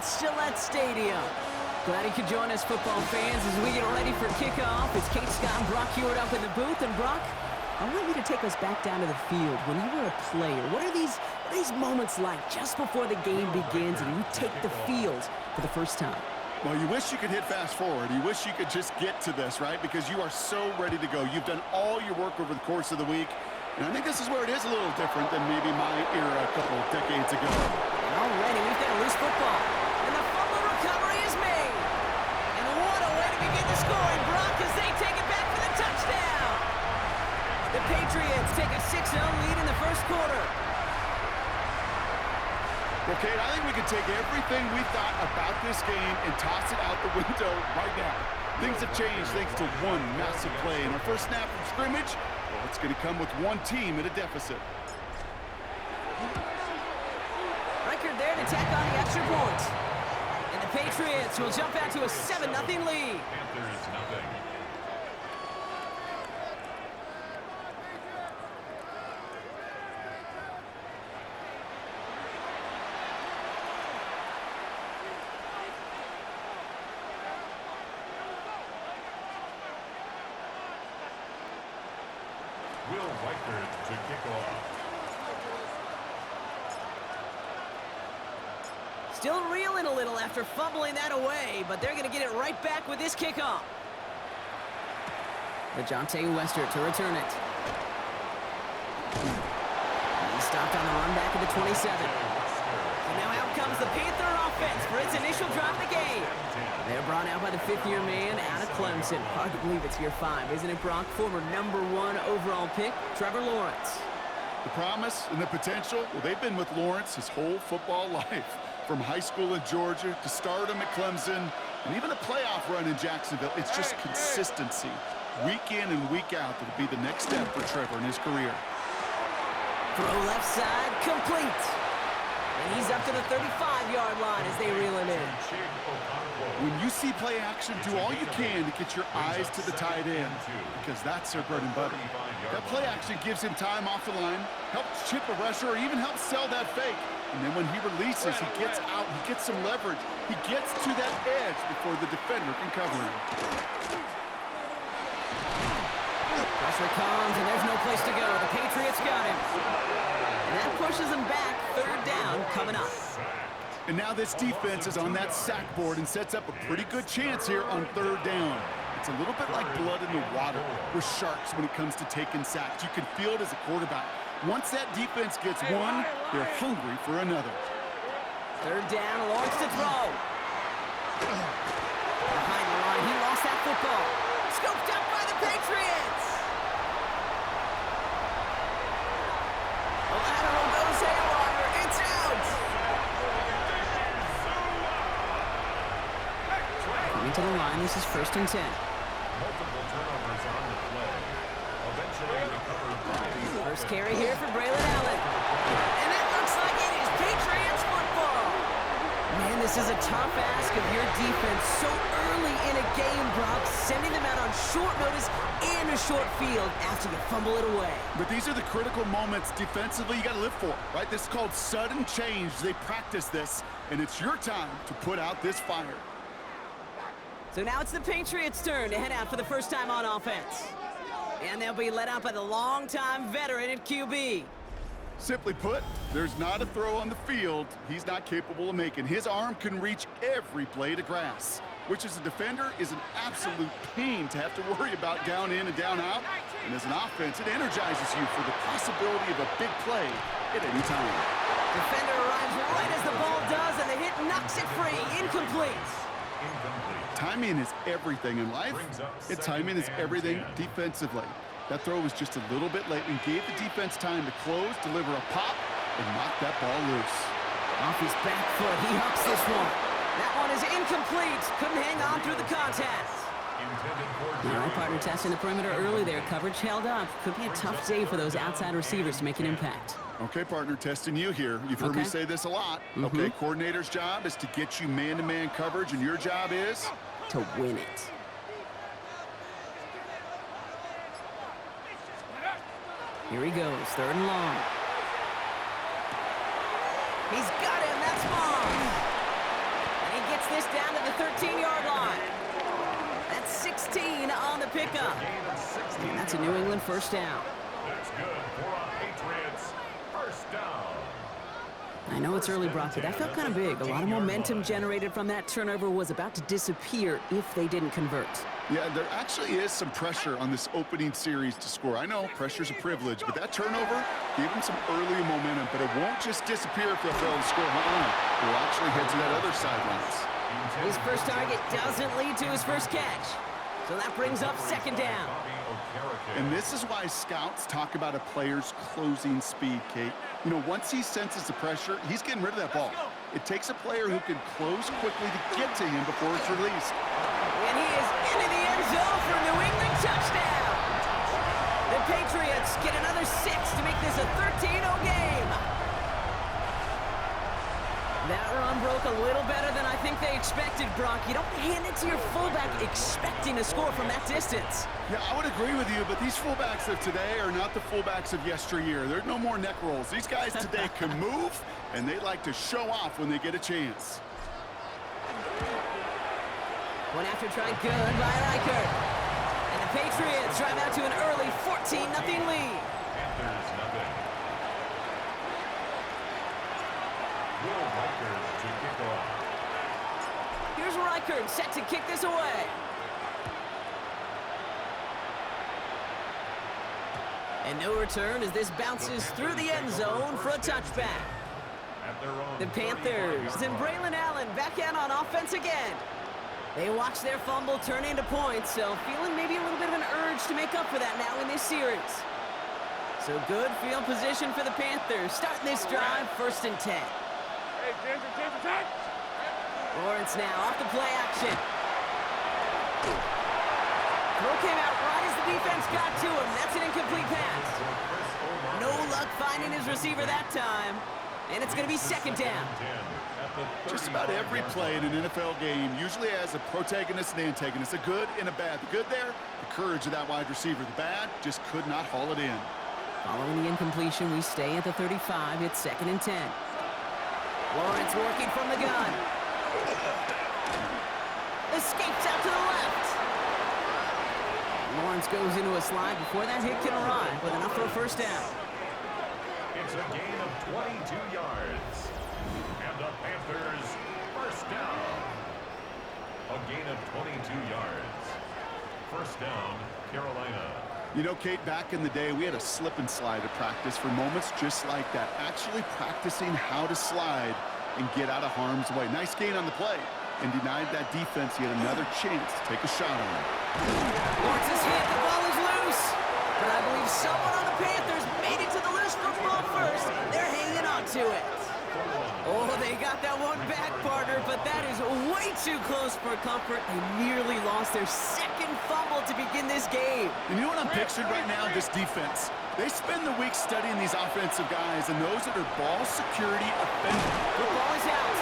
Gillette Stadium. Glad you could join us, football fans, as we get ready for kickoff. It's Kate Scott and Brock Hewitt up in the booth. And Brock, I want you to take us back down to the field. When you were a player, what are these moments like just before the game begins and you take the field for the first time? Well, you wish you could hit fast forward. You wish you could just get to this, right? Because you are so ready to go. You've done all your work over the course of the week. And I think this is where it is a little different than maybe my era a couple of decades ago. And already we've got a loose football. And the fumble recovery is made. And what a way to begin the scoring, Brock, as they take it back for the touchdown. The Patriots take a 6-0 lead in the first quarter. Well, Kate, I think we can take everything we thought about this game and toss it out the window right now. Things have changed thanks to one massive play. And our first snap from scrimmage, well, it's going to come with one team at a deficit. Record there to tack on the extra point. And the Patriots will jump out to a 7-0 lead. Panthers nothing. To kick off. Still reeling a little after fumbling that away, but they're going to get it right back with this kickoff. DeJounte Wester to return it. He's stopped on the run back at the 27. So now out comes the Panther offense for its initial drive of the game. They're brought out by the fifth-year man out of Clemson. Hard to believe it's year 5, isn't it, Brock? Former #1 overall pick, Trevor Lawrence. The promise and the potential, well, they've been with Lawrence his whole football life. From high school in Georgia to stardom at Clemson and even a playoff run in Jacksonville. It's just consistency. Week in and week out that'll be the next step for Trevor in his career. Throw left side, complete. And he's up to the 35-yard line as they reel him in. When you see play action, do all you can to get your eyes to the tight end, because that's their bread and butter. That play action gives him time off the line, helps chip a rusher, or even helps sell that fake. And then when he releases, he gets out, he gets some leverage. He gets to that edge before the defender can cover him. Pressure comes, and there's no place to go. The Patriots got him. And that pushes them back. Third down coming up. And now this defense is on that sack board and sets up a pretty good chance here on third down. It's a little bit like blood in the water with sharks when it comes to taking sacks. You can feel it as a quarterback. Once that defense gets one, they're hungry for another. Third down, Lawrence to throw. Behind the line, he lost that football. Scooped up by the Patriots. The lateral goes haywire. It's out. Coming to the line, this is 1st and 10. Multiple turnovers on the play. Eventually recovered by the First carry here for Braylon Allen. And it looks like it is Patriots football. Man, this is a tough ask of your defense so early in a game, Brock, sending them out on short notice and a short field after you fumble it away. But these are the critical moments defensively you got to live for, right? This is called sudden change. They practice this, and it's your time to put out this fire. So now it's the Patriots' turn to head out for the first time on offense. And they'll be led out by the longtime veteran at QB. Simply put, there's not a throw on the field he's not capable of making. His arm can reach every blade of grass, which as a defender is an absolute pain to have to worry about down in and down out. And as an offense, it energizes you for the possibility of a big play at any time. Defender arrives right as the ball does, and the hit knocks it free. Incomplete. Timing is everything in life, and timing is everything defensively. That throw was just a little bit late and gave the defense time to close, deliver a pop, and knock that ball loose. Off his back foot, he hucks this one. That one is incomplete. Couldn't hang on through the contact. All right, partner, testing the perimeter early there. Coverage held up. Could be a tough day for those outside receivers to make an impact. Okay, partner, testing you here. You've heard me say this a lot. Okay, coordinator's job is to get you man-to-man coverage, and your job is? To win it. Here he goes, 3rd and long. He's got him, that's Moss. this down to the 13-yard line. That's 16 on the pickup. And that's a New England first down. That's good for a Patriots first down. I know it's early, Brock, but that felt kind of big. A lot of momentum generated from that turnover was about to disappear if they didn't convert. Yeah, there actually is some pressure on this opening series to score. I know pressure's a privilege, but that turnover gave them some early momentum, but it won't just disappear if they fail to score. We'll actually head to that other sidelines. His first target doesn't lead to his first catch. So that brings up second down. And this is why scouts talk about a player's closing speed, Kate. You know, once he senses the pressure, he's getting rid of that ball. It takes a player who can close quickly to get to him before it's released. And he is into the end zone for a New England touchdown. The Patriots get another 6 to make this a 13-0 game. That run broke a little better than I think they expected, Brock. You don't hand it to your fullback expecting a score from that distance. Yeah, I would agree with you, but these fullbacks of today are not the fullbacks of yesteryear. There's no more neck rolls. These guys today can move, and they like to show off when they get a chance. One after try, good by Reichert. And the Patriots drive out to an early 14-0 lead. Panthers nothing. Will Reichert to kick off. Here's Reichert set to kick this away. And no return as this bounces through the end zone for a touchback. The Panthers and Braylon Allen back out on offense again. They watch their fumble turn into points, so feeling maybe a little bit of an urge to make up for that now in this series. So good field position for the Panthers. Starting this drive, 1st and 10. Hey, Ginger. Lawrence now off the play action. Throw came out right as the defense got to him. That's an incomplete pass. No luck finding his receiver that time. And it's going to be 2nd down. Just about every play in an NFL game usually has a protagonist and antagonist, a good and a bad. The good there, the courage of that wide receiver. The bad, just could not haul it in. Following the incompletion, we stay at the 35. It's 2nd and 10. Lawrence working from the gun. Escapes out to the left. Lawrence goes into a slide before that hit can arrive with enough for a 1st down. It's a gain of 22 yards. And the Panthers first down. A gain of 22 yards. First down, Carolina. You know, Kate, back in the day, we had a slip and slide at practice for moments just like that. Actually practicing how to slide and get out of harm's way. Nice gain on the play. And denied that defense yet another chance to take a shot on him. Lawrence is hit. The ball is loose. But I believe someone on the Panthers made it to the loose football first. They're hanging on to it. Oh, they got that one back, partner, but that is way too close for comfort. They nearly lost their 2nd fumble to begin this game. And you know what I'm picturing right now? This defense. They spend the week studying these offensive guys and those that are ball security offenders. Football is out,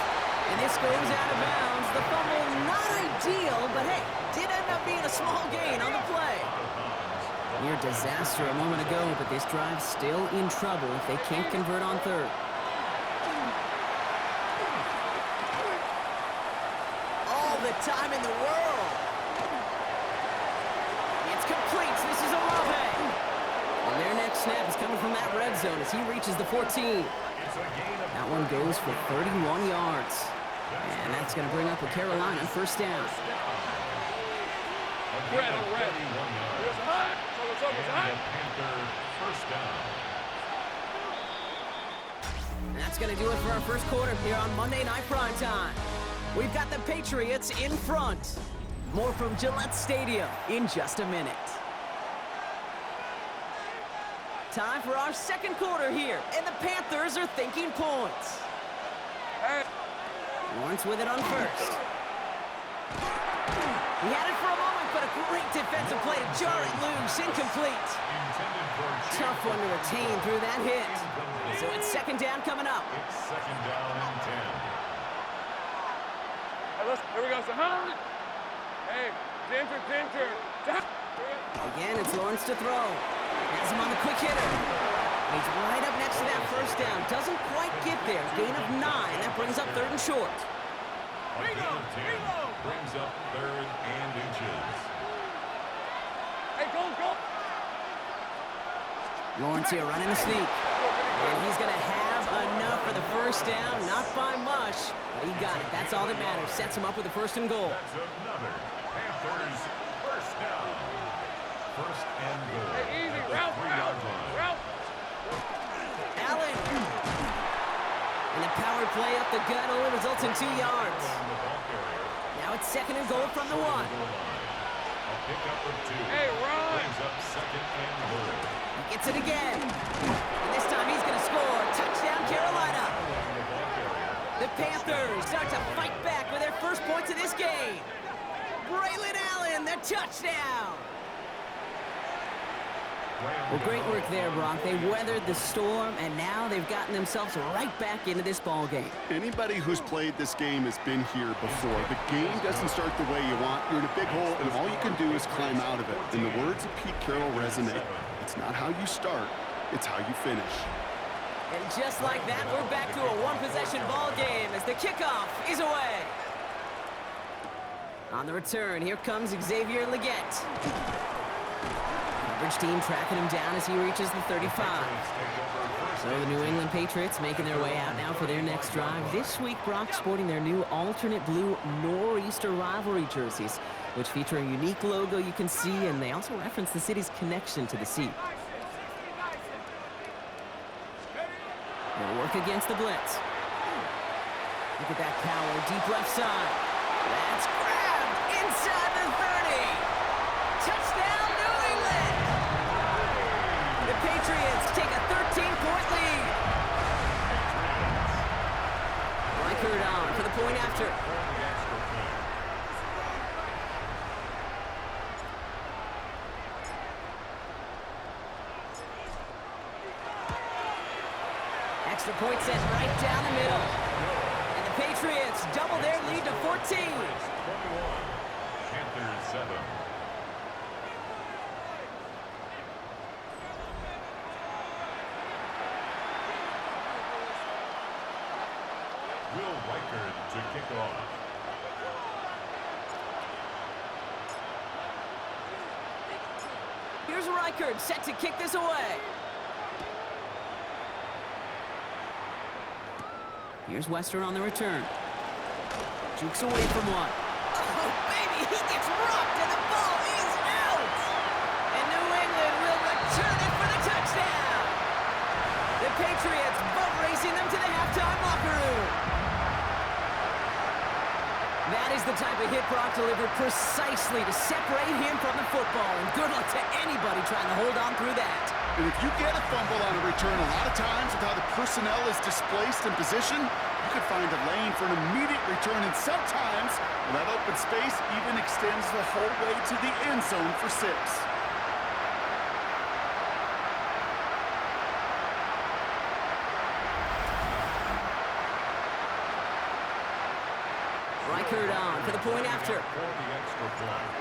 and this goes out of bounds. The fumble not ideal, but hey, did end up being a small gain on the play. Near disaster a moment ago, but this drive's still in trouble if they can't convert on 3rd. The time in the world. It's complete. This is Olave. And their next snap is coming from that red zone as he reaches the 14. That one goes for 31 yards. And that's going to bring up a Carolina 1st down. Red. It's hot. It's hot. And that's going to do it for our 1st quarter here on Monday Night Primetime. We've got the Patriots in front. More from Gillette Stadium in just a minute. Time for our 2nd quarter here, and the Panthers are thinking points. Hey. Lawrence with it on 1st. He had it for a moment, but a great defensive play to jar it loose, incomplete. Tough one to retain through that hit. So it's 2nd down coming up. It's 2nd down and 10. Here we go, so hey, Ginger. Again, it's Lawrence to throw. Has him on the quick hitter. He's right up next to that 1st down. Doesn't quite get there. Gain of 9. That brings up 3rd and short. A gain of 10 brings up 3rd and inches. Hey, go. Lawrence here running the sneak. And he's going to have enough for the first down. Not by much, but he got it. That's all that matters. Sets him up with a 1st and goal. That's another Panthers first down. 1st and goal. Hey, easy. At the Route. 3-yard line. Allen. And the power play up the gut only results in 2 yards. Now it's 2nd and goal from the 1. A pickup of 2. Hey, run. Brings up 2nd and goal. He gets it again. And this time he's going to score. Touchdown, Carolina. The Panthers start to fight back with their first points of this game. Braylon Allen, the touchdown. Well, great work there, Brock. They weathered the storm, and now they've gotten themselves right back into this ball game. Anybody who's played this game has been here before. The game doesn't start the way you want. You're in a big hole, and all you can do is climb out of it. And the words of Pete Carroll resonate. It's not how you start, it's how you finish. And just like that, we're back to a one-possession ball game as the kickoff is away. On the return, here comes Xavier Legette. Coverage team tracking him down as he reaches the 35. So the New England Patriots making their way out now for their next drive. This week, Brock sporting their new alternate blue Nor'easter rivalry jerseys, which feature a unique logo you can see, and they also reference the city's connection to the sea. They'll work against the blitz. Look at that power, deep left side. That's grabbed inside the 30. Touchdown, New England! The Patriots take a 13-point lead. Reichard on for the point after. Extra point set right down the middle. And the Patriots double their lead to 14. 21. Panthers 7. Will Reichard to kick off. Here's Reichard set to kick this away. Here's Wester on the return. Jukes away from one. Oh, baby, he gets rocked and the ball is out. And New England will return it for the touchdown. The Patriots boat racing them to the halftime locker room. That is the type of hit Brock delivered precisely to separate him from the football. And good luck to anybody trying to hold on through that. And if you get a fumble on a return, a lot of times with how the personnel is displaced in position, you could find a lane for an immediate return. And sometimes that open space even extends the whole way to the end zone for 6. Reichard on for the point after. For the extra point.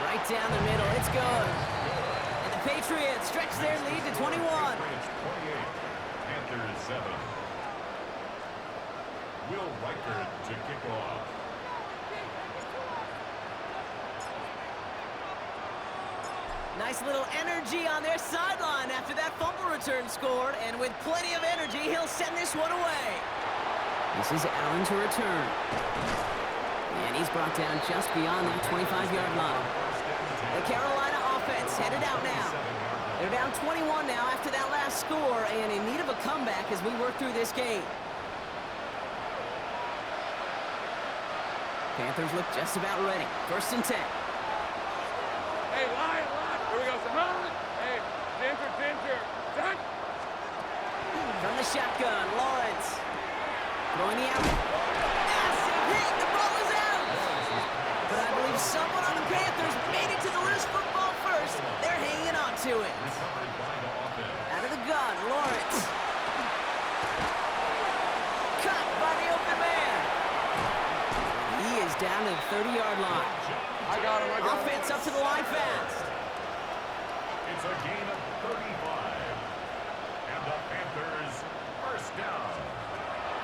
Right down the middle, it's good. And the Patriots stretch their lead to 21. Patriots 28. Panthers 7. Will Reichard to kick off. Nice little energy on their sideline after that fumble return scored. And with plenty of energy, he'll send this one away. This is Allen to return. And he's brought down just beyond that 25-yard line. The Carolina offense headed out now. They're down 21 now after that last score and in need of a comeback as we work through this game. Panthers look just about ready. 1st and 10. Hey, line. Here we go. Hey, Ginger. Done. From the shotgun, Lawrence. Throwing the out. Massive hit. The ball is out. But I believe someone on the Panthers made it to the loose football first. They're hanging on to it. Out of the gun, Lawrence. Cut by the open man. He is down to the 30-yard line. I got him. Offense up to the line fast. It's a gain of 35. And the Panthers, first down.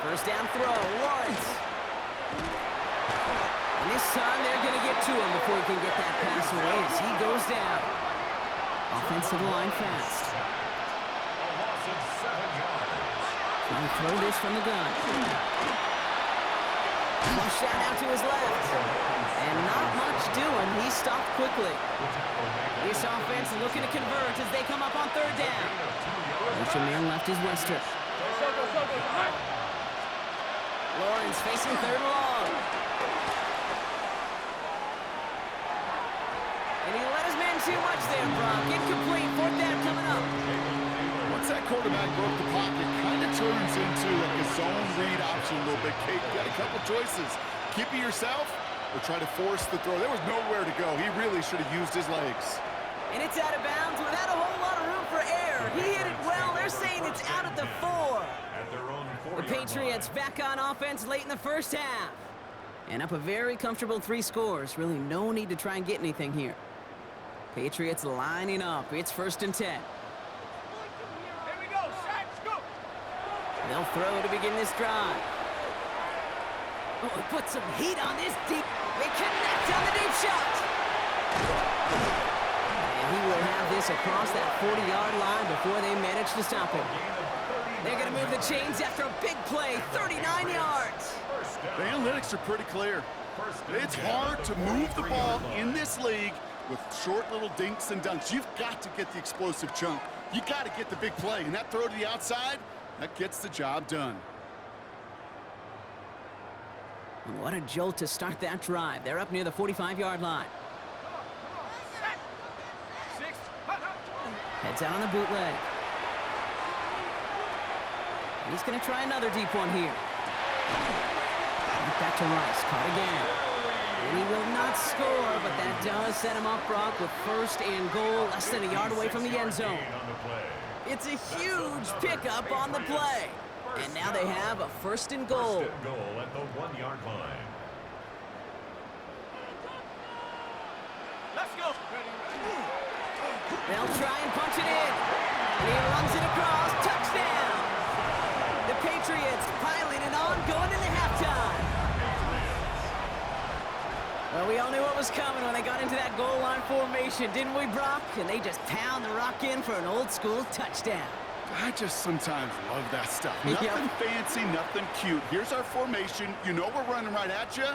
First down throw, Lawrence. And this time they're going to get to him before he can get that pass away as he goes down. Offensive line fast. A loss of 7 yards. Trying to throw this from the gun. Flush that out to his left. And not much doing. He stopped quickly. This offense looking to convert as they come up on third down. Motion man left is Wester. Lawrence facing third and long. And he let his man too much there, Brock. Incomplete. Fourth down coming up. Once that quarterback broke the pocket, kind of turns into like a zone read option a little bit. Kate, you got a couple choices. Keep it yourself or try to force the throw. There was nowhere to go. He really should have used his legs. And it's out of bounds without a whole lot of room for error. He hit it well. They're saying it's out at the 4. The Patriots back on offense late in the first half. And up a very comfortable 3 scores. Really no need to try and get anything here. Patriots lining up. It's 1st and 10. Here we go, Sack, scoop. They'll throw to begin this drive. Oh, put some heat on this deep. They connect on the deep shot. And he will have this across that 40-yard line before they manage to stop him. They're going to move the chains after a big play, 39 yards. The analytics are pretty clear. It's hard to move the ball in this league with short little dinks and dunks. You've got to get the explosive chunk. You got to get the big play. And that throw to the outside, that gets the job done. And what a jolt to start that drive. They're up near the 45-yard line. Heads out on the bootleg. And he's going to try another deep one here. Back to Rice. Caught again. And he will not score, but that does set him up, Brock, with 1st and goal, less than a yard away from the end zone. It's a huge pickup on the play. And now they have a 1st and goal. 1st and goal at the 1-yard line. Let's go. They'll try and punch it in. And he runs it across. Touchdown. The Patriots piling it on, going into halftime. Well, we all knew what was coming when they got into that goal line formation, didn't we, Brock? And they just pound the rock in for an old-school touchdown. I just sometimes love that stuff. Nothing fancy, nothing cute. Here's our formation. You know we're running right at you,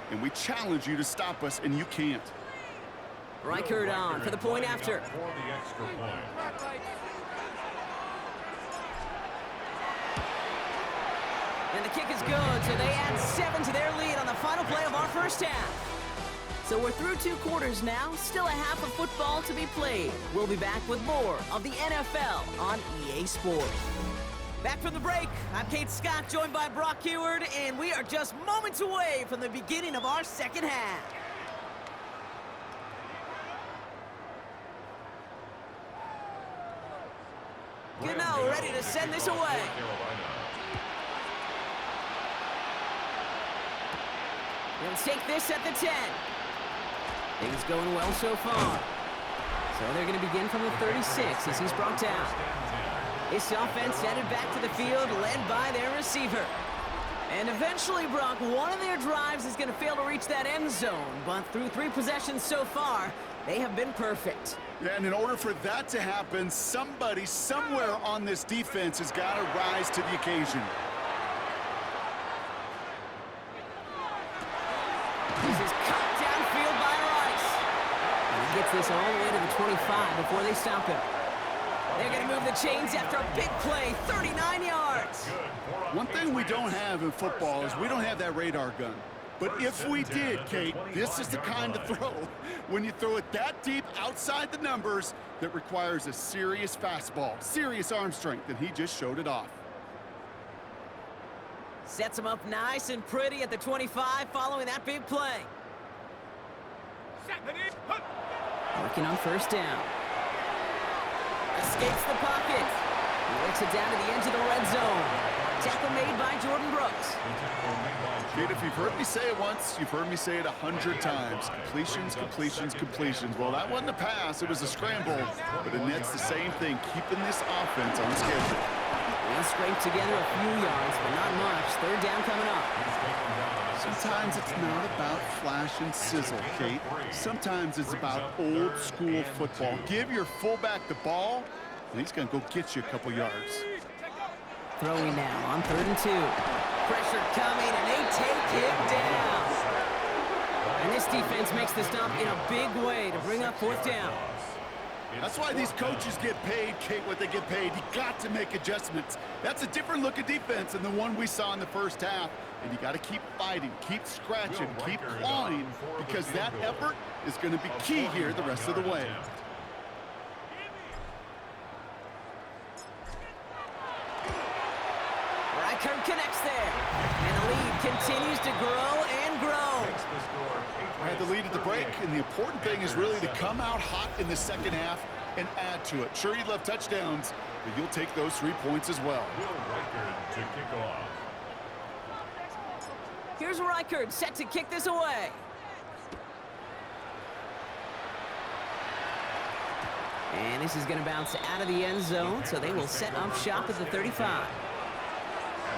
and we challenge you to stop us, and you can't. Reichert on for the point after. For the extra point. And the kick is good, so they add 7 to their lead on the final play of our first half. So we're through 2 quarters now, still a half of football to be played. We'll be back with more of the NFL on EA Sports. Back from the break, I'm Kate Scott, joined by Brock Heward, and we are just moments away from the beginning of our second half. Gano ready to send this away. He'll take this at the 10. Things going well so far. So they're going to begin from the 36 as he's brought down. This offense headed back to the field, led by their receiver. And eventually, Brock, one of their drives is going to fail to reach that end zone. But through 3 possessions so far, they have been perfect. Yeah, and in order for that to happen, somebody somewhere on this defense has got to rise to the occasion. This is cut downfield by Rice. And he gets this all the way to the 25 before they stop him. They're going to move the chains after a big play, 39 yards. One thing we don't have in football is we don't have that radar gun. But if we did, Kate, this is the kind of throw, when you throw it that deep outside the numbers, that requires a serious fastball, serious arm strength, and he just showed it off. Sets him up nice and pretty at the 25 following that big play. Working on first down. Escapes the pocket. He works it down to the edge of the red zone. Tackle made by Jordan Brooks. Kate, if you've heard me say it once, you've heard me say it 100 times. Completions, completions, completions. Well, that wasn't a pass. It was a scramble. But it nets the same thing, keeping this offense on schedule. He scraped together a few yards, but not much. Third down coming up. Sometimes it's not about flash and sizzle, Kate. Sometimes it's about old school football. Give your fullback the ball, and he's going to go get you a couple yards. Throwing now on 3rd and 2. Pressure coming, and they take him down. And this defense makes the stop in a big way to bring up 4th down. That's why these coaches get paid, Kate, what they get paid. You got to make adjustments. That's a different look at defense than the one we saw in the first half. And you got to keep fighting, keep scratching, keep clawing, because that effort is going to be key here the rest of the way. Reichert connects there. And the lead continues to grow and grow. I had the lead at the break, and the important thing is really to come out hot in the second half and add to it. Sure, you'd love touchdowns, but you'll take those 3 points as well. Will Reichert to kick off. Here's Reichert set to kick this away. And this is going to bounce out of the end zone, so they will set up shop at the 35.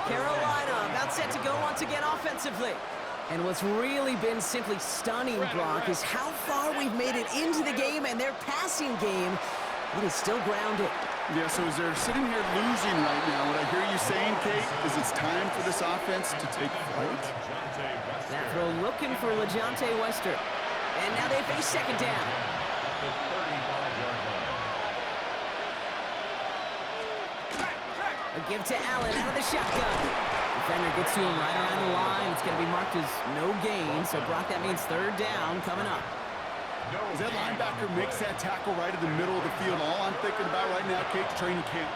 Carolina about set to go once again offensively. And what's really been simply stunning, Brock, is how far we've made it into the game, and their passing game, it is still grounded. Yeah, so as they're sitting here losing right now, what I hear you saying, Kate, is it's time for this offense to take flight. That throw looking for LeJohntay Wester. And now they face 2nd down. A give to Allen out of the shotgun. Defender gets to him right around the line. It's going to be marked as no gain. So, Brock, that means 3rd down coming up. As that linebacker makes that tackle right in the middle of the field, all I'm thinking about right now, Kate, training camp.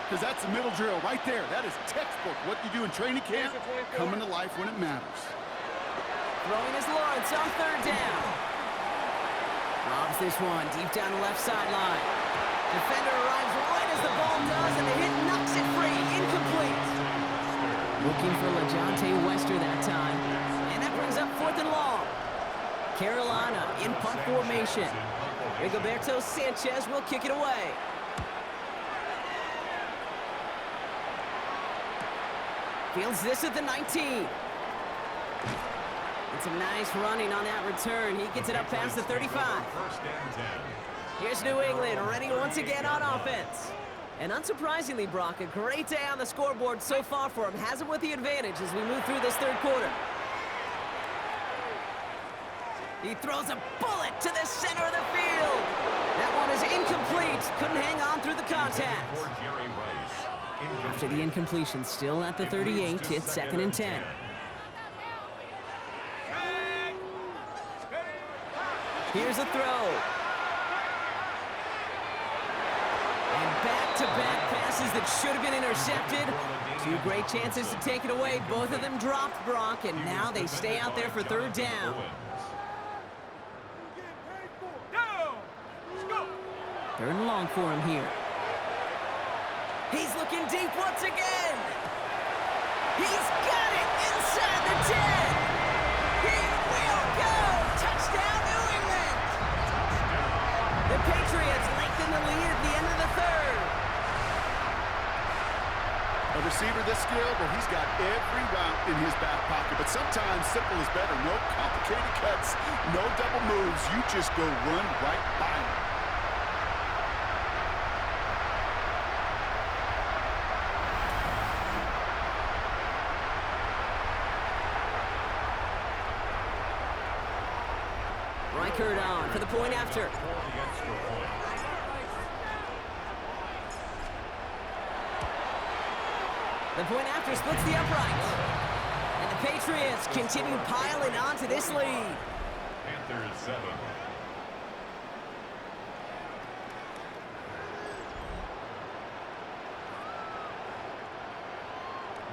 Because that's the middle drill right there. That is textbook. What you do in training camp, coming to life when it matters. Throwing is Lawrence on 3rd down. Robs this one deep down the left sideline. Defender arrives right as the ball does, and the hit knocks it free. Incomplete. Looking for LeJohntay Wester that time. And that brings up 4th and long. Carolina in punt formation. Rigoberto Sanchez will kick it away. Fields this at the 19. And some nice running on that return. He gets it up past the 35. Here's New England ready once again on offense. And unsurprisingly, Brock, a great day on the scoreboard so far for him. Has him with the advantage as we move through this 3rd quarter. He throws a bullet to the center of the field. That one is incomplete. Couldn't hang on through the contact. After the incompletion, still at the 38, it's 2nd and 10. Here's a throw. And back-to-back passes that should have been intercepted. 2 great chances to take it away. Both of them dropped, Brock, and now they stay out there for 3rd down. 3rd and long for him here. He's looking deep once again. He's got it inside the 10. He will go. Touchdown, New England. The Patriots lengthen the lead at the end of the 3rd. A receiver this skilled, well, he's got every route in his back pocket. But sometimes simple is better. No complicated cuts, no double moves. You just go run right by him. Reichert on for the point after. The point after splits the upright. And the Patriots continue piling on to this lead. Panthers 7.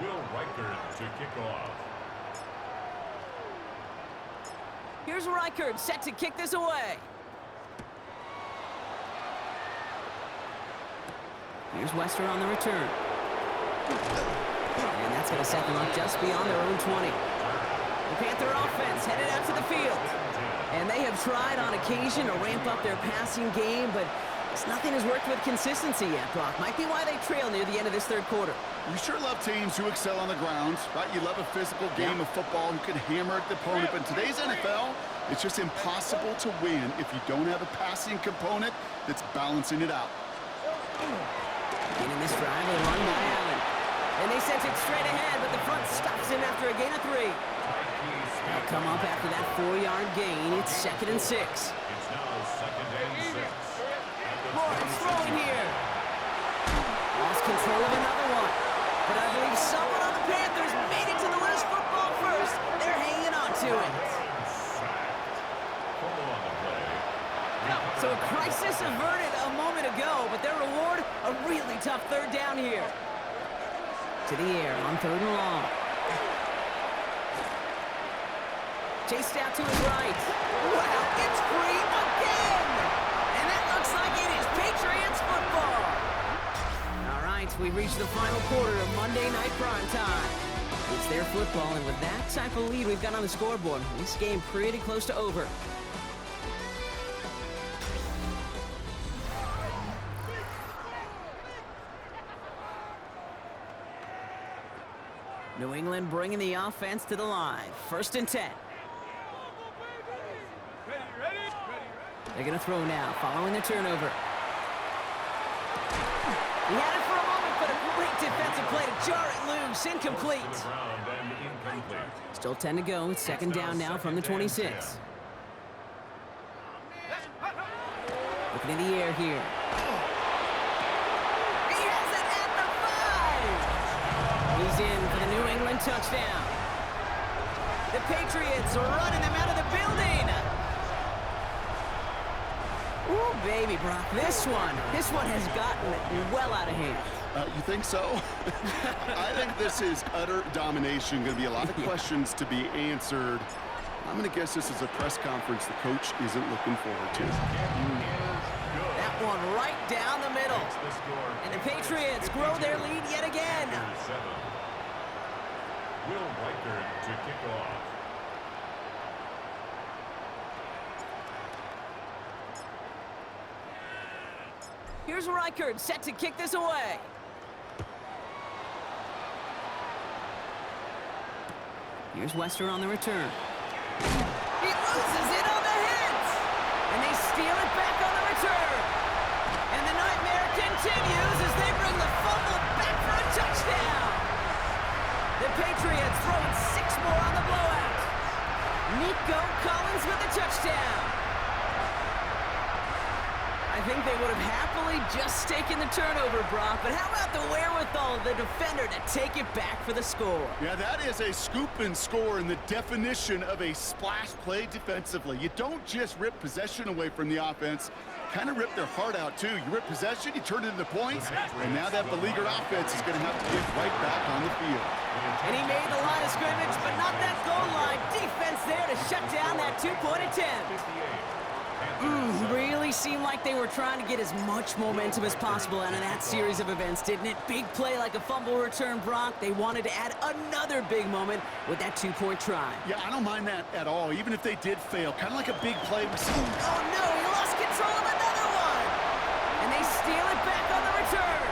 Will Reichert to kick off. Here's Reichert set to kick this away. Here's Wester on the return. And that's going to set them up just beyond their own 20. The Panther offense headed out to the field. And they have tried on occasion to ramp up their passing game, but Nothing has worked with consistency yet, Brock. Might be why they trail near the end of this third quarter. You sure love teams who excel on the ground, right? You love a physical game of football who can hammer at the opponent. But in today's NFL, it's just impossible to win if you don't have a passing component that's balancing it out. And in this drive, they run by Allen. And they sent it straight ahead, but the front stops him after a gain of 3. They'll come up after that 4-yard gain. It's 2nd and 6. It's now 2nd and 6. Lawrence throwing here. Lost control of another one. But I believe someone on the Panthers made it to the loose football first. They're hanging on to it. So a crisis averted a moment ago, but their reward, a really tough 3rd down here. To the air on 3rd and long. Chased out to his right. Wow, it's free again! And that looks like it is Patriots football. All right, we've reached the final quarter of Monday Night Prime Time. It's their football, and with that type of lead we've got on the scoreboard, this game pretty close to over. New England bringing the offense to the line. 1st and 10. They're going to throw now, following the turnover. He had it for a moment, but a great defensive play to jar it loose. Incomplete. Still 10 to go. It's 2nd down now from the 26. Looking in the air here. He has it at the 5. He's in for the New England touchdown. The Patriots are running them out of the building. Ooh, baby, Brock, this one has gotten well out of hand. You think so? I think this is utter domination. Going to be a lot of questions to be answered. I'm going to guess this is a press conference the coach isn't looking forward to. That one right down the middle. And the Patriots grow their lead yet again. Will Reichard to kick off. Here's Reichard set to kick this away. Here's Wester on the return. He loses it on the hit! And they steal it back on the return. And the nightmare continues as they bring the fumble back for a touchdown. The Patriots throwing 6 more on the blowout. Nico Collins with the touchdown. I think they would have happily just taken the turnover, Brock, but how about the wherewithal of the defender to take it back for the score? Yeah, that is a scoop and score in the definition of a splash play defensively. You don't just rip possession away from the offense, kind of rip their heart out, too. You rip possession, you turn it into points, and now that beleaguered offense is going to have to get right back on the field. And he made the line of scrimmage, but not that goal line. Defense there to shut down that two-point attempt. Really seemed like they were trying to get as much momentum as possible out of that series of events, didn't it? Big play like a fumble return, Brock. They wanted to add another big moment with that two-point try. Yeah, I don't mind that at all, even if they did fail. Kind of like a big play with some... Oh, no, he lost control of another one. And they steal it back on the return.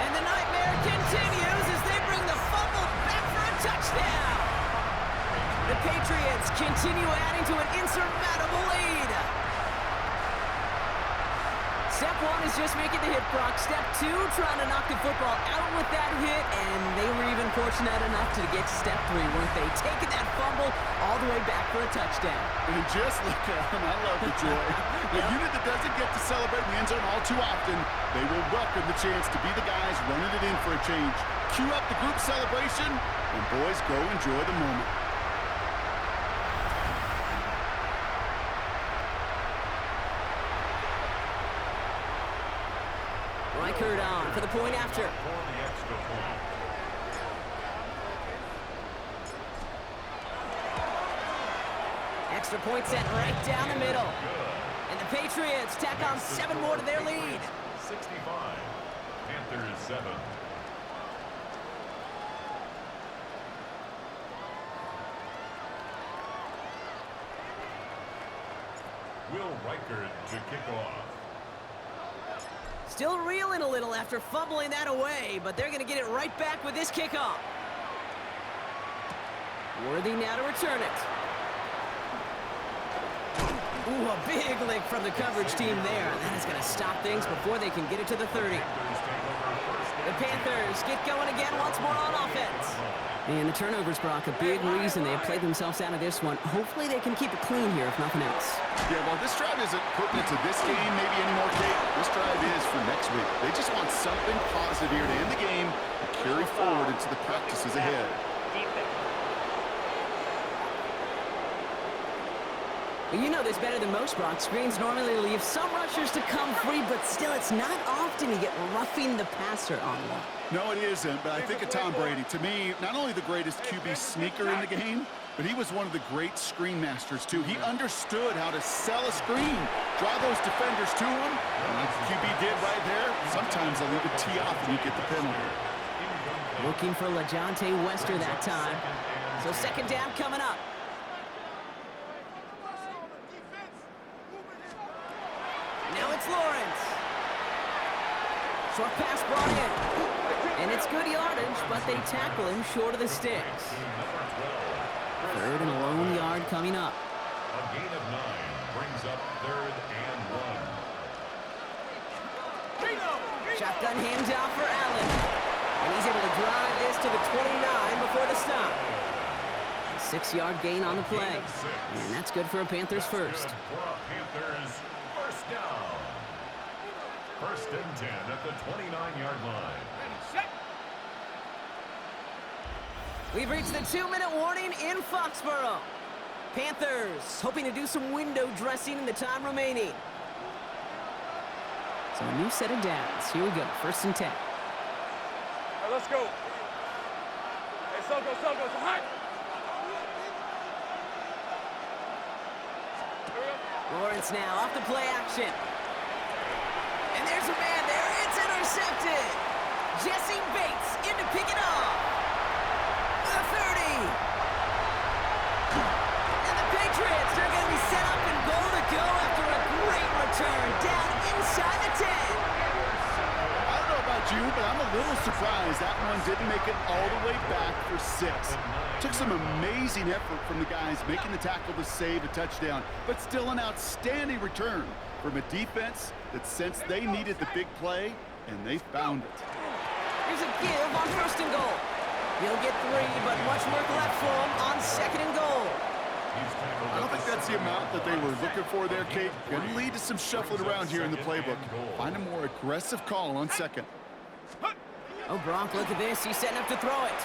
And the nightmare continues as they bring the fumble back for a touchdown. The Patriots continue adding to an insurmountable lead. Step 1 is just making the hit, Brock. Step 2, trying to knock the football out with that hit, and they were even fortunate enough to get to step 3, weren't they? Taking that fumble all the way back for a touchdown. And just look at them. I love the joy. The unit that doesn't get to celebrate in the end zone all too often, they will welcome the chance to be the guys running it in for a change. Cue up the group celebration, and boys, go enjoy the moment. Reichard on for the point after. Extra point set right down the middle. And the Patriots tack on 7 more to their lead. 65. Panthers 7. Will Reichard to kick off. Still reeling a little after fumbling that away, but they're going to get it right back with this kickoff. Worthy now to return it. Ooh, a big lick from the coverage team there. That is going to stop things before they can get it to the 30. The Panthers get going again once more on offense. And the turnovers, Brock, a big reason they have played themselves out of this one. Hopefully they can keep it clean here, if nothing else. Yeah, well, this drive isn't putting it to this game maybe anymore, Kate. This drive is for next week. They just want something positive here to end the game and carry forward into the practices ahead. Well, you know this better than most, Brock. Screens normally leave some rushers to come free, but still, it's not often you get roughing the passer on one. No, it isn't, but I think of Tom Brady. To me, not only the greatest QB sneaker in the game, but he was one of the great screen masters, too. He understood how to sell a screen, draw those defenders to him, and like the QB did right there, sometimes they'll even tee off and you get the penalty. Looking for LaJohntay Wester that time. So second down coming up. Now it's Lawrence. Short pass brought in. And it's good yardage, but they tackle him short of the sticks. Third and a lone yard coming up. A gain of 9 brings up 3rd and 1. Shotgun handoff for Allen. And he's able to drive this to the 29 before the stop. A 6-yard gain on the play. And that's good for a Panthers first. For a Panthers first down. 1st and 10 at the 29-yard line. We've reached the 2-minute warning in Foxborough. Panthers hoping to do some window dressing in the time remaining. So a new set of downs. Here we go, 1st and 10. All right, let's go. Hey, Soko, come on. Lawrence now off the play action. And there's a man there. It's intercepted. Jesse Bates in to pick it off. The 30. And the Patriots are going to be set up and goal to go after a great return down inside the 10. I don't know about you, but I'm a little surprised that one didn't make it all the way back for 6. Took some amazing effort from the guys making the tackle to save a touchdown, but still an outstanding return from a defense that sensed they needed the big play, and they found it. Here's a give on 1st and goal. He'll get 3, but much work left for him on 2nd and goal. I don't think that's the amount that they were looking for there, Kate. Going to lead to some shuffling around here in the playbook. Find a more aggressive call on 2nd. Oh, Gronk, look at this. He's setting up to throw it.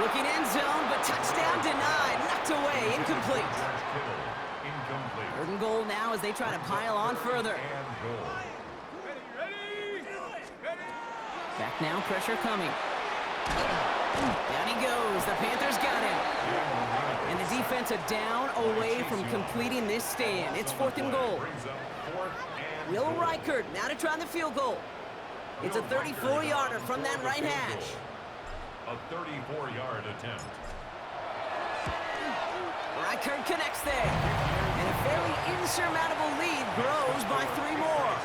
Looking end zone, but touchdown denied. Knocked away. Incomplete. 3rd and goal now as they try to pile on further. Back now, pressure coming. Down he goes. The Panthers got him. And the defense a down away from completing this stand. It's 4th and goal. Will Reichert now to try the field goal. It's a 34-yarder from that right hash. A 34-yard attempt. Reichert connects there. And a fairly insurmountable lead grows by 3 more.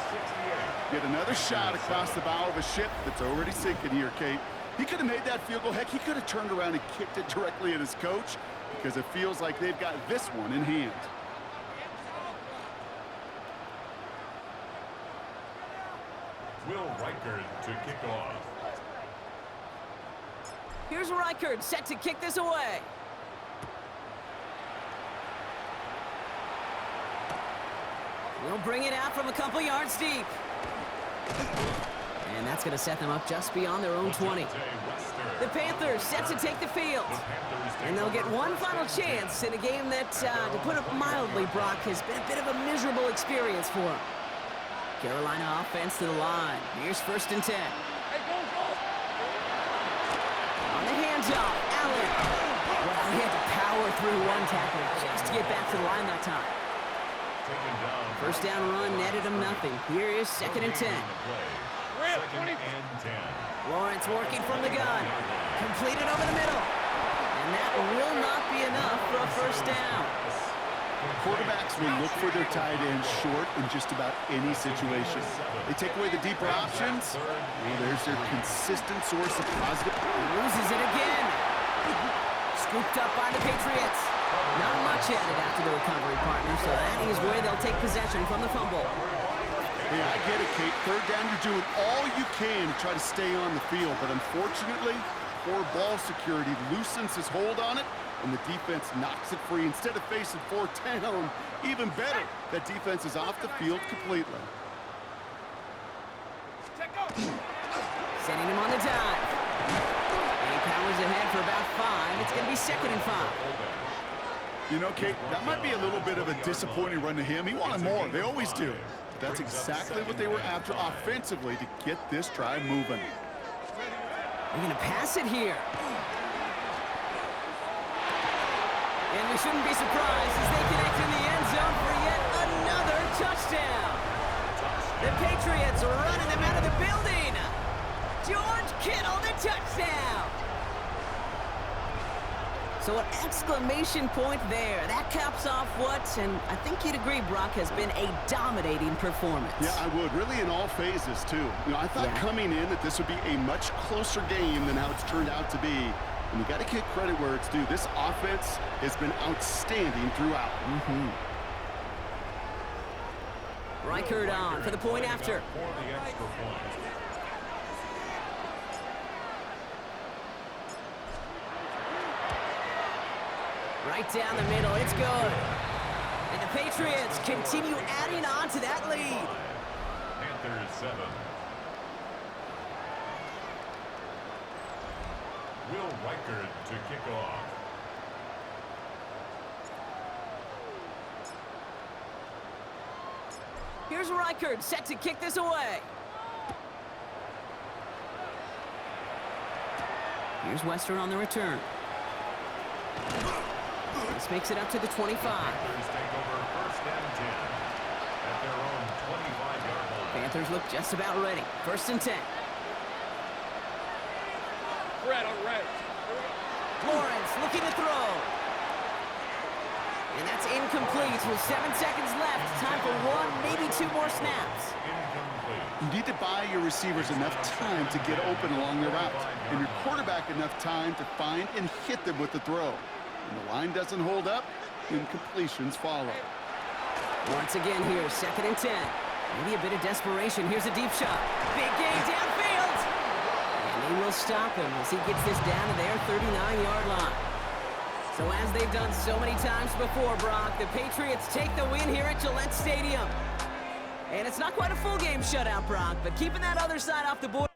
Get another shot across the bow of a ship that's already sinking here, Kate. He could have made that field goal. Heck, he could have turned around and kicked it directly at his coach because it feels like they've got this one in hand. Will Reichert to kick off. Here's Reichert set to kick this away. We'll bring it out from a couple yards deep. And that's going to set them up just beyond their own 20. The Panthers set to take the field. And they'll get one final chance in a game that, to put it mildly, Brock, has been a bit of a miserable experience for them. Carolina offense to the line. Here's 1st and 10. On the handoff, Allen. Well, he had to power through one tackle just to get back to the line that time. 1st down run netted him nothing. Here is 2nd and 10. Lawrence working from the gun. Completed over the middle. And that will not be enough for a 1st down. Quarterbacks will look for their tight end short in just about any situation. They take away the deeper options. Well, there's their consistent source of positive. Loses it again. Scooped up by the Patriots. Not much added after the recovery, partner, so that is where they'll take possession from the fumble. Hey, I get it, Kate. Third down, you're doing all you can to try to stay on the field, but unfortunately, poor ball security loosens his hold on it, and the defense knocks it free. Instead of facing fourth down, even better, that defense is off the field completely. Sending him on the dive. And he powers ahead for about 5. It's going to be 2nd and 5. You know, Kate, that might be a little bit of a disappointing run to him. He wanted more. They always do. That's exactly what they were after offensively to get this drive moving. They're going to pass it here. And we shouldn't be surprised as they connect in the end zone for yet another touchdown. The Patriots running them out of the building. George Kittle, the touchdown. So an exclamation point there. That caps off what, and I think you'd agree, Brock, has been a dominating performance. Yeah, I would. Really in all phases, too. You know, I thought coming in that this would be a much closer game than how it's turned out to be. And you got to give credit where it's due. This offense has been outstanding throughout. Reichard on for the point after. Right down the middle, it's good. And the Patriots continue adding on to that lead. Panthers 7. Will Reichard to kick off. Here's Reichard set to kick this away. Here's Wester on the return. This makes it up to the 25. Panthers take over 1st and 10 at their own 25-yard line. Panthers look just about ready. 1st and 10. Red on red. Lawrence looking to throw. And that's incomplete with 7 seconds left. Time for 1, maybe 2 more snaps. You need to buy your receivers enough time to get open along the route, and your quarterback enough time to find and hit them with the throw. When the line doesn't hold up, incompletions follow. Once again here, 2nd and 10. Maybe a bit of desperation. Here's a deep shot. Big gain downfield. And they will stop him as he gets this down to their 39-yard line. So as they've done so many times before, Brock, the Patriots take the win here at Gillette Stadium. And it's not quite a full game shutout, Brock, but keeping that other side off the board.